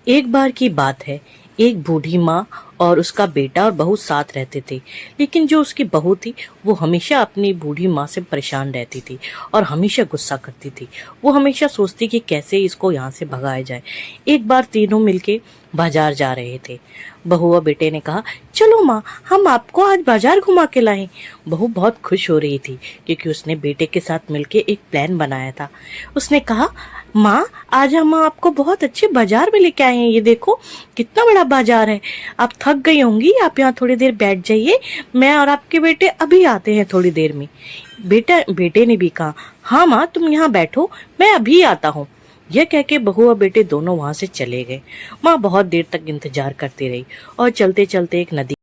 एक बार की बात है। एक बूढ़ी माँ और उसका बेटा और बहू साथ रहते थे। लेकिन जो उसकी बहू थी वो हमेशा अपनी बूढ़ी माँ से परेशान रहती थी और हमेशा गुस्सा करती थी। वो हमेशा सोचती कि कैसे इसको यहाँ से भगाया जाए। एक बार तीनों मिलके बाजार जा रहे थे। बहू और बेटे ने कहा, चलो माँ, हम आपको आज बाजार घुमा के लाएं। बहू बहुत खुश हो रही थी क्योंकि उसने बेटे के साथ मिलके एक प्लान बनाया था। उसने कहा, माँ, आज हम आपको बहुत अच्छे बाजार में लेके आए हैं। ये देखो कितना बड़ा बाजार है। आप थक गई होंगी, आप यहाँ थोड़ी देर बैठ जाइए। मैं और आपके बेटे अभी आते हैं थोड़ी देर में। बेटे ने भी कहा, हाँ माँ, तुम यहाँ बैठो, मैं अभी आता हूँ। यह कह के बहू और बेटे दोनों वहां से चले गए। माँ बहुत देर तक इंतजार करती रही और चलते चलते एक नदी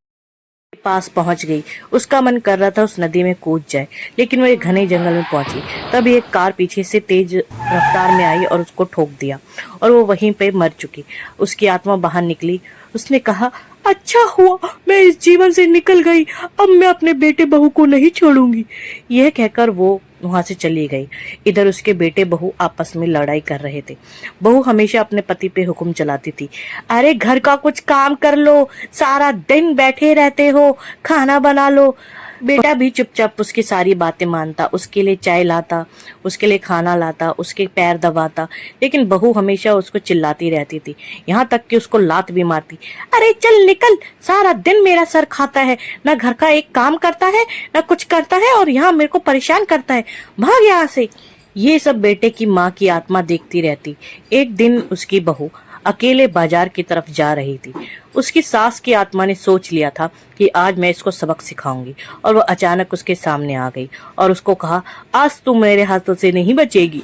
के पास पहुंच गई। उसका मन कर रहा था उस नदी में कूद जाए, लेकिन वो एक घने जंगल में पहुंची। तभी एक कार पीछे से तेज रफ्तार में आई और उसको ठोक दिया और वो वहीं पे मर चुकी। उसकी आत्मा बाहर निकली। उसने कहा, अच्छा हुआ मैं इस जीवन से निकल गई, अब मैं अपने बेटे बहू को नहीं छोड़ूंगी। यह कहकर वो वहां से चली गई। इधर उसके बेटे बहू आपस में लड़ाई कर रहे थे। बहू हमेशा अपने पति पे हुक्म चलाती थी, अरे घर का कुछ काम कर लो, सारा दिन बैठे रहते हो, खाना बना लो। बेटा भी चुपचाप उसकी सारी बातें मानता, उसके लिए चाय लाता, उसके लिए खाना लाता, उसके पैर दबाता। लेकिन बहू हमेशा उसको चिल्लाती रहती थी, यहाँ तक कि उसको लात भी मारती। अरे चल निकल, सारा दिन मेरा सर खाता है, ना घर का एक काम करता है, ना कुछ करता है, और यहाँ मेरे को परेशान करता है, भाग यहाँ से। ये सब बेटे की माँ की आत्मा देखती रहती। एक दिन उसकी बहू अकेले बाजार की तरफ जा रही थी। उसकी सास की आत्मा ने सोच लिया था कि आज मैं इसको सबक सिखाऊंगी, और वो अचानक उसके सामने आ गई और उसको कहा, आज तू मेरे हाथों से नहीं बचेगी।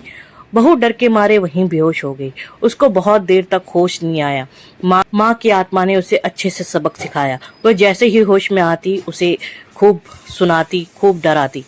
बहू डर के मारे वहीं बेहोश हो गई। उसको बहुत देर तक होश नहीं आया। माँ की आत्मा ने उसे अच्छे से सबक सिखाया। वह जैसे ही होश में आती उसे खूब सुनाती, खूब डराती।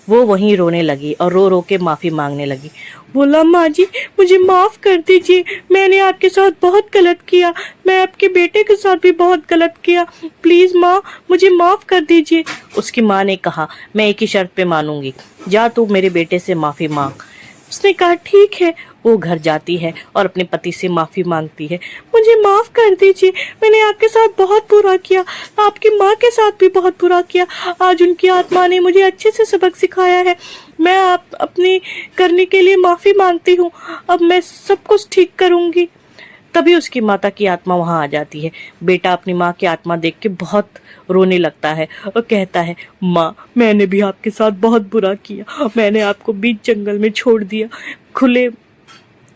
वो वहीं रोने लगी और रो रो के माफी मांगने लगी। बोला, माँ जी, मुझे माफ कर दीजिए, मैंने आपके साथ बहुत गलत किया, मैं आपके बेटे के साथ भी बहुत गलत किया, प्लीज माँ मुझे माफ कर दीजिए। उसकी माँ ने कहा, मैं एक ही शर्त पे मानूंगी, जा तू मेरे बेटे से माफी मांग। उसने कहा, ठीक है। वो घर जाती है और अपने पति से माफी मांगती है, मुझे माफ कर दीजिए, मैंने आपके साथ बहुत बुरा किया, आपकी माँ के साथ भी बहुत बुरा किया। आज उनकी आत्मा ने मुझे अच्छे से सबक सिखाया है, मैं आप अपनी करने के लिए माफी मांगती हूँ, अब मैं सब कुछ ठीक करूंगी। तभी उसकी माता की आत्मा वहां आ जाती है। बेटा अपनी माँ की आत्मा देख के बहुत रोने लगता है और कहता है, माँ, मैंने भी आपके साथ बहुत बुरा किया, मैंने आपको बीच जंगल में छोड़ दिया, खुले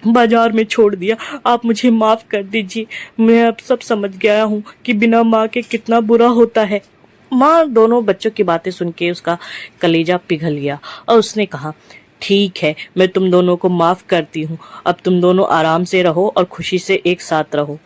बाजार में छोड़ दिया, आप मुझे माफ कर दीजिए, मैं अब सब समझ गया हूँ कि बिना माँ के कितना बुरा होता है। माँ दोनों बच्चों की बातें सुन के उसका कलेजा पिघल गया और उसने कहा, ठीक है, मैं तुम दोनों को माफ करती हूँ, अब तुम दोनों आराम से रहो और खुशी से एक साथ रहो।